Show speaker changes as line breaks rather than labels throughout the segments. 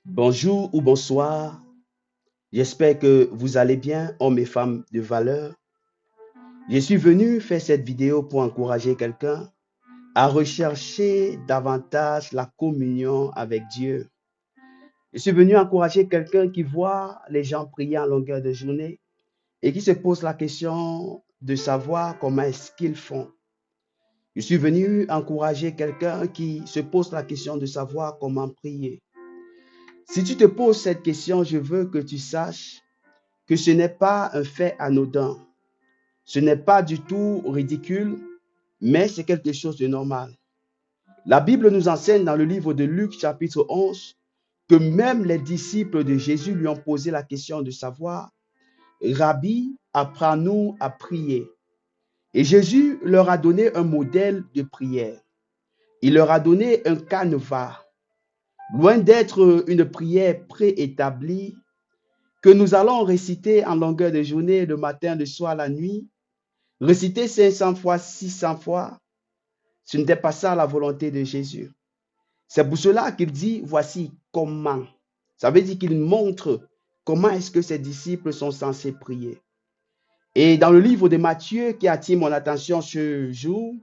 Bonjour ou bonsoir, j'espère que vous allez bien, hommes et femmes de valeur. Je suis venu faire cette vidéo pour encourager quelqu'un à rechercher davantage la communion avec Dieu. Je suis venu encourager quelqu'un qui voit les gens prier en longueur de journée et qui se pose la question de savoir comment est-ce qu'ils font. Je suis venu encourager quelqu'un qui se pose la question de savoir comment prier. Si tu te poses cette question, je veux que tu saches que ce n'est pas un fait anodin, ce n'est pas du tout ridicule, mais c'est quelque chose de normal. La Bible nous enseigne dans le livre de Luc chapitre 11 que même les disciples de Jésus lui ont posé la question de savoir, Rabbi, apprends-nous à prier. Et Jésus leur a donné un modèle de prière. Il leur a donné un canevas. Loin d'être une prière préétablie, que nous allons réciter en longueur de journée, le matin, le soir, la nuit, réciter 500 fois, 600 fois, ce n'était pas ça la volonté de Jésus. C'est pour cela qu'il dit, voici comment. Ça veut dire qu'il montre comment est-ce que ses disciples sont censés prier. Et dans le livre de Matthieu qui attire mon attention ce jour,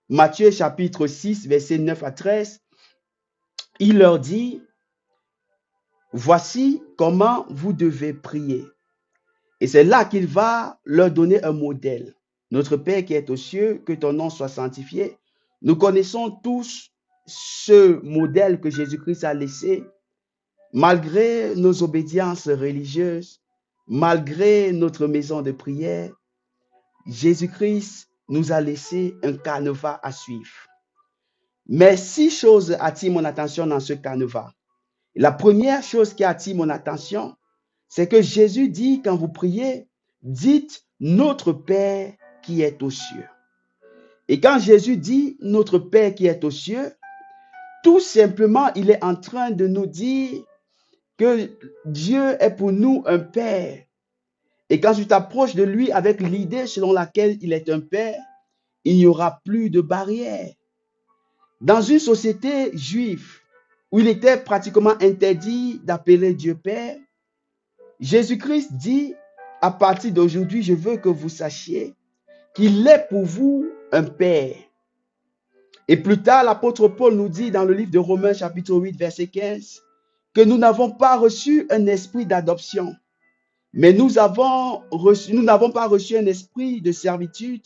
Matthieu chapitre 6, versets 9 à 13, il leur dit, voici comment vous devez prier. Et c'est là qu'il va leur donner un modèle. Notre Père qui est aux cieux, que ton nom soit sanctifié. Nous connaissons tous ce modèle que Jésus-Christ a laissé, malgré nos obédiences religieuses, malgré notre maison de prière. Jésus-Christ nous a laissé un canevas à suivre. Mais 6 choses attirent mon attention dans ce canevas. La première chose qui attire mon attention, c'est que Jésus dit, quand vous priez, dites notre Père qui est aux cieux. Et quand Jésus dit notre Père qui est aux cieux, tout simplement, il est en train de nous dire que Dieu est pour nous un Père. Et quand tu t'approches de lui avec l'idée selon laquelle il est un Père, il n'y aura plus de barrières. Dans une société juive où il était pratiquement interdit d'appeler Dieu Père, Jésus-Christ dit, à partir d'aujourd'hui, je veux que vous sachiez qu'il est pour vous un Père. Et plus tard, l'apôtre Paul nous dit dans le livre de Romains chapitre 8, verset 15, que nous n'avons pas reçu un esprit d'adoption, mais nous n'avons pas reçu un esprit de servitude,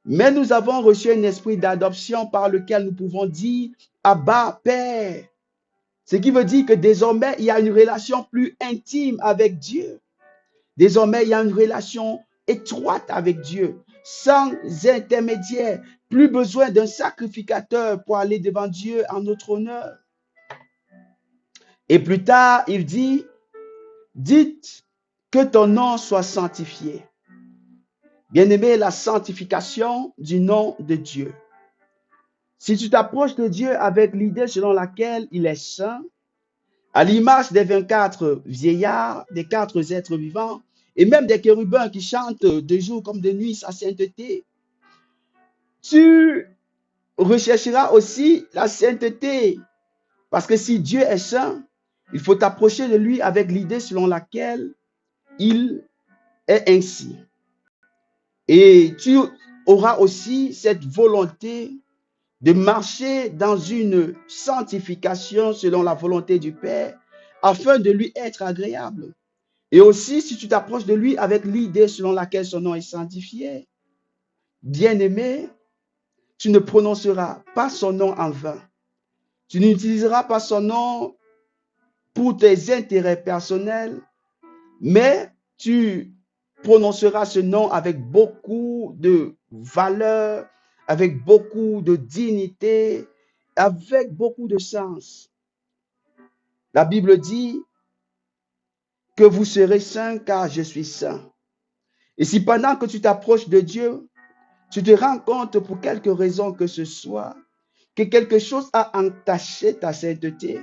mais nous avons reçu un esprit d'adoption par lequel nous pouvons dire Abba, Père. Ce qui veut dire que désormais, il y a une relation plus intime avec Dieu. Désormais, il y a une relation étroite avec Dieu, sans intermédiaire. Plus besoin d'un sacrificateur pour aller devant Dieu en notre honneur. Et plus tard, il dit, dites que ton nom soit sanctifié. Bien-aimé, la sanctification du nom de Dieu. Si tu t'approches de Dieu avec l'idée selon laquelle il est saint, à l'image des 24 vieillards, des 4 êtres vivants, et même des chérubins qui chantent de jour comme de nuit sa sainteté, tu rechercheras aussi la sainteté. Parce que si Dieu est saint, il faut t'approcher de lui avec l'idée selon laquelle il est ainsi. Et tu auras aussi cette volonté de marcher dans une sanctification selon la volonté du Père, afin de lui être agréable. Et aussi, si tu t'approches de lui avec l'idée selon laquelle son nom est sanctifié, bien-aimé, tu ne prononceras pas son nom en vain. Tu n'utiliseras pas son nom pour tes intérêts personnels, mais tu prononceras ce nom avec beaucoup de valeur, avec beaucoup de dignité, avec beaucoup de sens. La Bible dit que vous serez saints car je suis saint. Et si pendant que tu t'approches de Dieu, tu te rends compte pour quelque raison que ce soit, que quelque chose a entaché ta sainteté,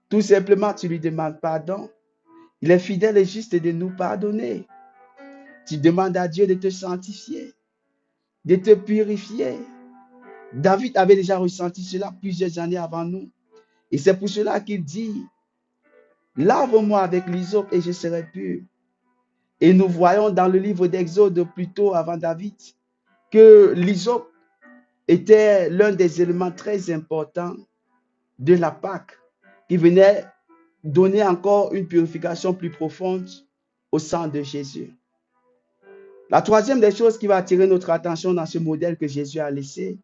tout simplement tu lui demandes pardon. Il est fidèle et juste de nous pardonner. Tu demandes à Dieu de te sanctifier, de te purifier. David avait déjà ressenti cela plusieurs années avant nous. Et c'est pour cela qu'il dit, Lave-moi avec l'hysope et je serai pur. Et nous voyons dans le livre d'Exode, plutôt avant David, que l'hysope était l'un des éléments très importants de la Pâque, qui venait donner encore une purification plus profonde au sang de Jésus. La troisième des choses qui va attirer notre attention dans ce modèle que Jésus a laissé,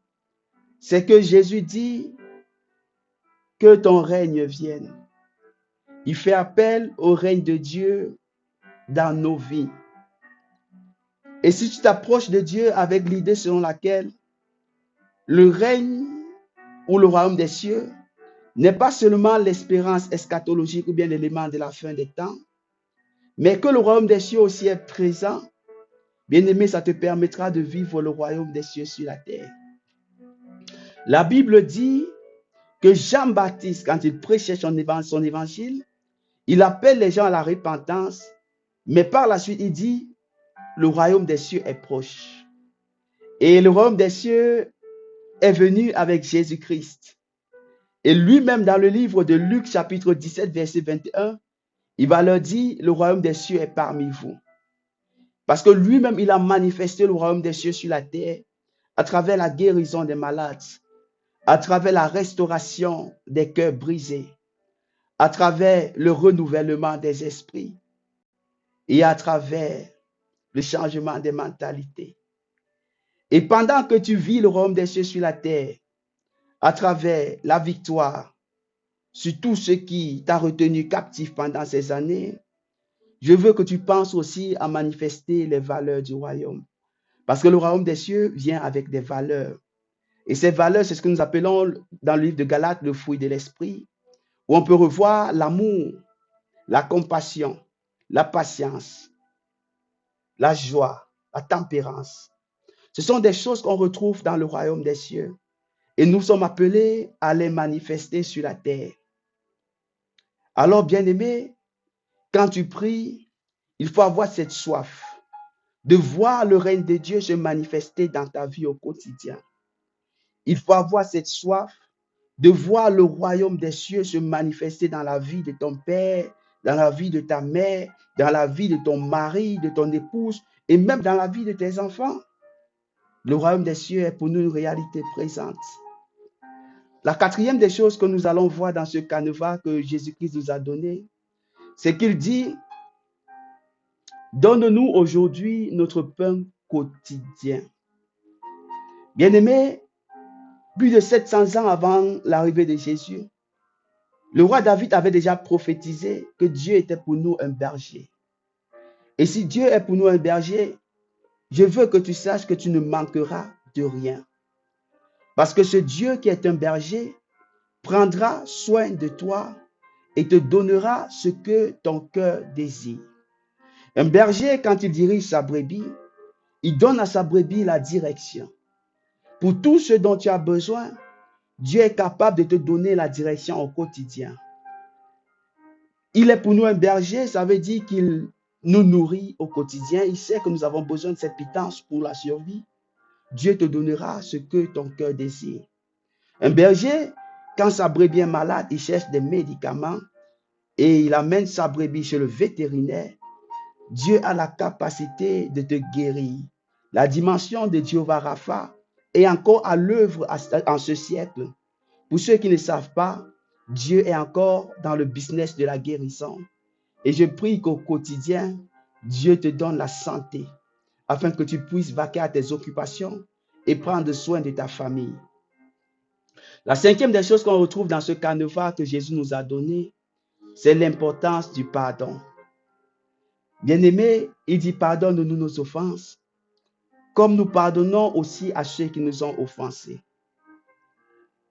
c'est que Jésus dit que ton règne vienne. Il fait appel au règne de Dieu dans nos vies. Et si tu t'approches de Dieu avec l'idée selon laquelle le règne ou le royaume des cieux n'est pas seulement l'espérance eschatologique ou bien l'élément de la fin des temps, mais que le royaume des cieux aussi est présent, bien-aimé, ça te permettra de vivre le royaume des cieux sur la terre. La Bible dit que Jean-Baptiste, quand il prêchait son évangile, il appelle les gens à la repentance, mais par la suite, il dit, le royaume des cieux est proche. Et le royaume des cieux est venu avec Jésus-Christ. Et lui-même, dans le livre de Luc, chapitre 17, verset 21, il va leur dire, le royaume des cieux est parmi vous. Parce que lui-même, il a manifesté le royaume des cieux sur la terre à travers la guérison des malades, à travers la restauration des cœurs brisés, à travers le renouvellement des esprits et à travers le changement des mentalités. Et pendant que tu vis le royaume des cieux sur la terre, à travers la victoire sur tout ce qui t'a retenu captif pendant ces années, je veux que tu penses aussi à manifester les valeurs du royaume. Parce que le royaume des cieux vient avec des valeurs. Et ces valeurs, c'est ce que nous appelons dans le livre de Galates le fruit de l'esprit, où on peut revoir l'amour, la compassion, la patience, la joie, la tempérance. Ce sont des choses qu'on retrouve dans le royaume des cieux. Et nous sommes appelés à les manifester sur la terre. Alors, bien-aimé, quand tu pries, il faut avoir cette soif de voir le règne de Dieu se manifester dans ta vie au quotidien. Il faut avoir cette soif de voir le royaume des cieux se manifester dans la vie de ton père, dans la vie de ta mère, dans la vie de ton mari, de ton épouse et même dans la vie de tes enfants. Le royaume des cieux est pour nous une réalité présente. La quatrième des choses que nous allons voir dans ce canevas que Jésus-Christ nous a donné, c'est qu'il dit, donne-nous aujourd'hui notre pain quotidien. Bien-aimés, plus de 700 ans avant l'arrivée de Jésus, le roi David avait déjà prophétisé que Dieu était pour nous un berger. Et si Dieu est pour nous un berger, je veux que tu saches que tu ne manqueras de rien. Parce que ce Dieu qui est un berger prendra soin de toi et te donnera ce que ton cœur désire. Un berger, quand il dirige sa brebis, il donne à sa brebis la direction. Pour tout ce dont tu as besoin, Dieu est capable de te donner la direction au quotidien. Il est pour nous un berger, ça veut dire qu'il nous nourrit au quotidien. Il sait que nous avons besoin de cette pitance pour la survie. Dieu te donnera ce que ton cœur désire. Un berger, quand sa brebis est malade, il cherche des médicaments et il amène sa brebis chez le vétérinaire. Dieu a la capacité de te guérir. La dimension de Jéhovah Rapha est encore à l'œuvre en ce siècle. Pour ceux qui ne savent pas, Dieu est encore dans le business de la guérison. Et je prie qu'au quotidien, Dieu te donne la santé afin que tu puisses vaquer à tes occupations et prendre soin de ta famille. La cinquième des choses qu'on retrouve dans ce canevas que Jésus nous a donné, c'est l'importance du pardon. Bien-aimé, il dit pardonne-nous nos offenses, comme nous pardonnons aussi à ceux qui nous ont offensés.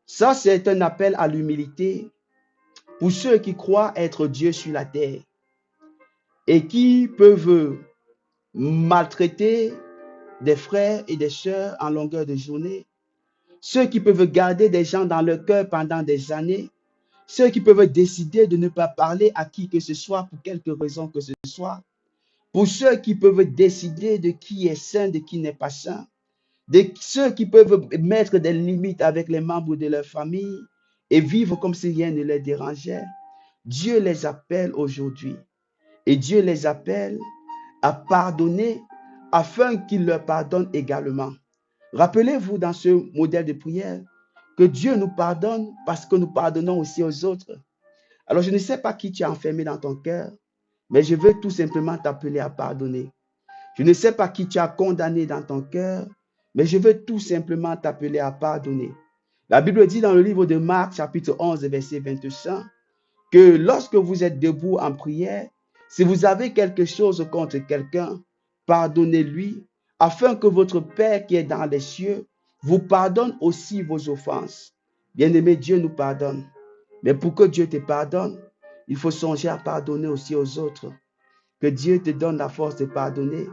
Ça, c'est un appel à l'humilité pour ceux qui croient être Dieu sur la terre et qui peuvent maltraiter des frères et des sœurs en longueur de journée, ceux qui peuvent garder des gens dans leur cœur pendant des années, ceux qui peuvent décider de ne pas parler à qui que ce soit pour quelque raison que ce soit, pour ceux qui peuvent décider de qui est saint, de qui n'est pas saint, de ceux qui peuvent mettre des limites avec les membres de leur famille et vivre comme si rien ne les dérangeait. Dieu les appelle aujourd'hui et Dieu les appelle à pardonner afin qu'il leur pardonne également. Rappelez-vous dans ce modèle de prière que Dieu nous pardonne parce que nous pardonnons aussi aux autres. Alors je ne sais pas qui tu as enfermé dans ton cœur, mais je veux tout simplement t'appeler à pardonner. Je ne sais pas qui tu as condamné dans ton cœur, mais je veux tout simplement t'appeler à pardonner. La Bible dit dans le livre de Marc, chapitre 11, verset 25, que lorsque vous êtes debout en prière, si vous avez quelque chose contre quelqu'un, pardonnez-lui, afin que votre Père qui est dans les cieux vous pardonne aussi vos offenses. Bien-aimé, Dieu nous pardonne. Mais pour que Dieu te pardonne, il faut songer à pardonner aussi aux autres. Que Dieu te donne la force de pardonner.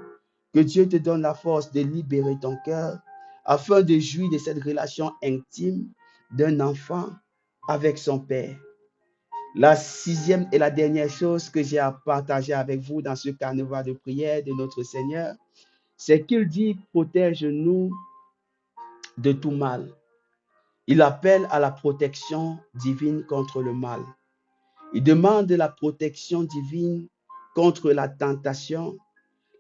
Que Dieu te donne la force de libérer ton cœur afin de jouir de cette relation intime d'un enfant avec son Père. La sixième et la dernière chose que j'ai à partager avec vous dans ce carnaval de prière de notre Seigneur, c'est qu'il dit « Protège-nous de tout mal ». Il appelle à la protection divine contre le mal. Il demande la protection divine contre la tentation,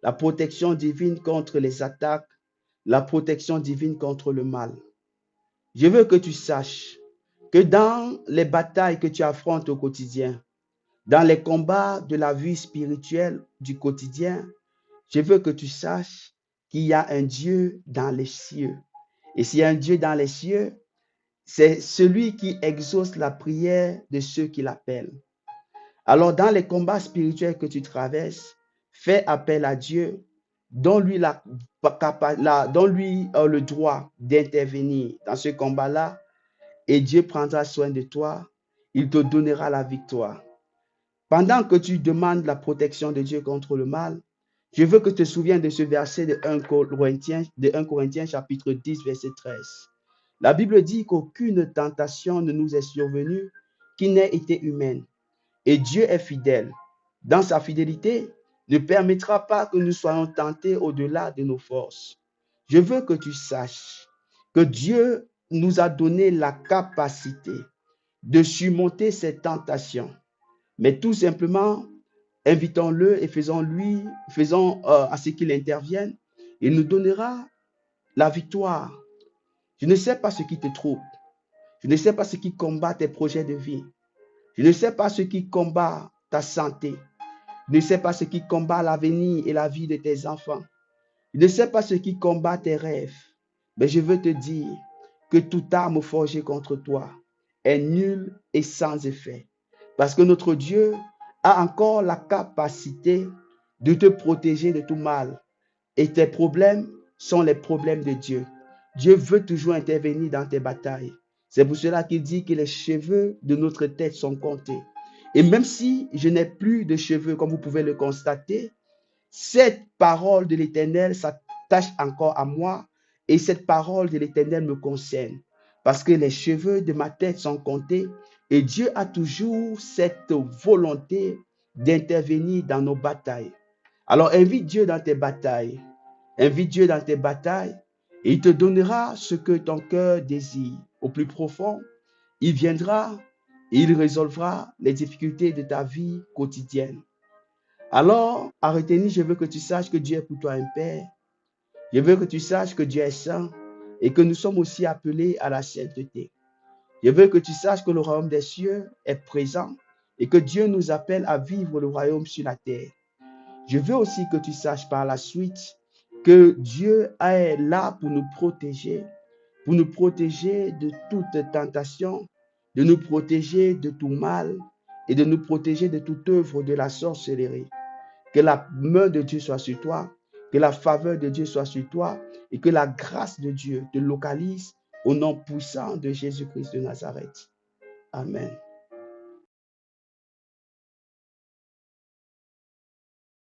la protection divine contre les attaques, la protection divine contre le mal. Je veux que tu saches que dans les batailles que tu affrontes au quotidien, dans les combats de la vie spirituelle du quotidien, je veux que tu saches qu'il y a un Dieu dans les cieux. Et s'il y a un Dieu dans les cieux, c'est celui qui exauce la prière de ceux qui l'appellent. Alors, dans les combats spirituels que tu traverses, fais appel à Dieu, donne-lui le droit d'intervenir dans ce combat-là et Dieu prendra soin de toi. Il te donnera la victoire. Pendant que tu demandes la protection de Dieu contre le mal, je veux que tu te souviennes de ce verset de 1 Corinthiens chapitre 10, verset 13. La Bible dit qu'aucune tentation ne nous est survenue qui n'ait été humaine. Et Dieu est fidèle. Dans sa fidélité, ne permettra pas que nous soyons tentés au-delà de nos forces. Je veux que tu saches que Dieu nous a donné la capacité de surmonter ces tentations. Mais tout simplement, invitons-le et faisons à ce qu'il intervienne. Il nous donnera la victoire. Je ne sais pas ce qui te trouble. Je ne sais pas ce qui combat tes projets de vie. Je ne sais pas ce qui combat ta santé. Je ne sais pas ce qui combat l'avenir et la vie de tes enfants. Je ne sais pas ce qui combat tes rêves. Mais je veux te dire que toute arme forgée contre toi est nulle et sans effet. Parce que notre Dieu a encore la capacité de te protéger de tout mal. Et tes problèmes sont les problèmes de Dieu. Dieu veut toujours intervenir dans tes batailles. C'est pour cela qu'il dit que les cheveux de notre tête sont comptés. Et même si je n'ai plus de cheveux, comme vous pouvez le constater, cette parole de l'Éternel s'attache encore à moi et cette parole de l'Éternel me concerne. Parce que les cheveux de ma tête sont comptés et Dieu a toujours cette volonté d'intervenir dans nos batailles. Alors invite Dieu dans tes batailles. Invite Dieu dans tes batailles et il te donnera ce que ton cœur désire. Au plus profond, il viendra et il résolvera les difficultés de ta vie quotidienne. Alors, à retenir, je veux que tu saches que Dieu est pour toi un Père. Je veux que tu saches que Dieu est saint et que nous sommes aussi appelés à la sainteté. Je veux que tu saches que le royaume des cieux est présent et que Dieu nous appelle à vivre le royaume sur la terre. Je veux aussi que tu saches par la suite que Dieu est là pour nous protéger de toute tentation, de nous protéger de tout mal et de nous protéger de toute œuvre de la sorcellerie. Que la main de Dieu soit sur toi, que la faveur de Dieu soit sur toi et que la grâce de Dieu te localise au nom puissant de Jésus-Christ de Nazareth. Amen.